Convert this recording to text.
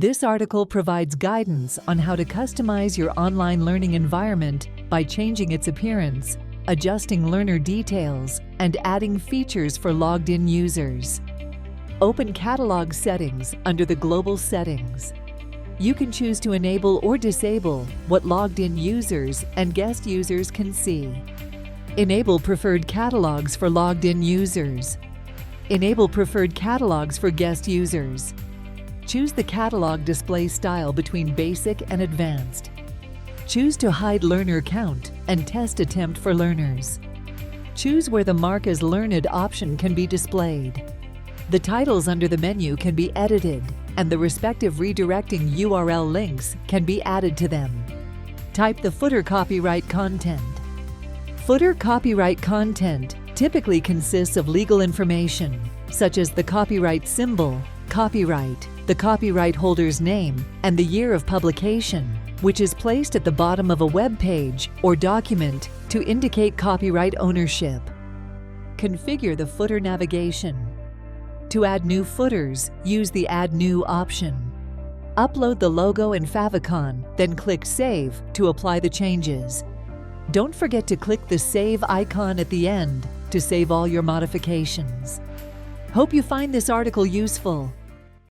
This article provides guidance on how to customize your online learning environment by changing its appearance, adjusting learner details, and adding features for logged-in users. Open Catalog Settings under the Global Settings. You can choose to enable or disable what logged-in users and guest users can see. Enable preferred catalogs for logged-in users. Enable preferred catalogs for guest users. Choose the catalog display style between basic and advanced. Choose to hide learner count and test attempt for learners. Choose where the Mark as Learned option can be displayed. The titles under the menu can be edited, and the respective redirecting URL links can be added to them. Type the footer copyright content. Footer copyright content typically consists of legal information, such as the copyright symbol, copyright, the copyright holder's name, and the year of publication, which is placed at the bottom of a web page or document to indicate copyright ownership. Configure the footer navigation. To add new footers, use the Add New option. Upload the logo and favicon, then click Save to apply the changes. Don't forget to click the Save icon at the end to save all your modifications. Hope you find this article useful.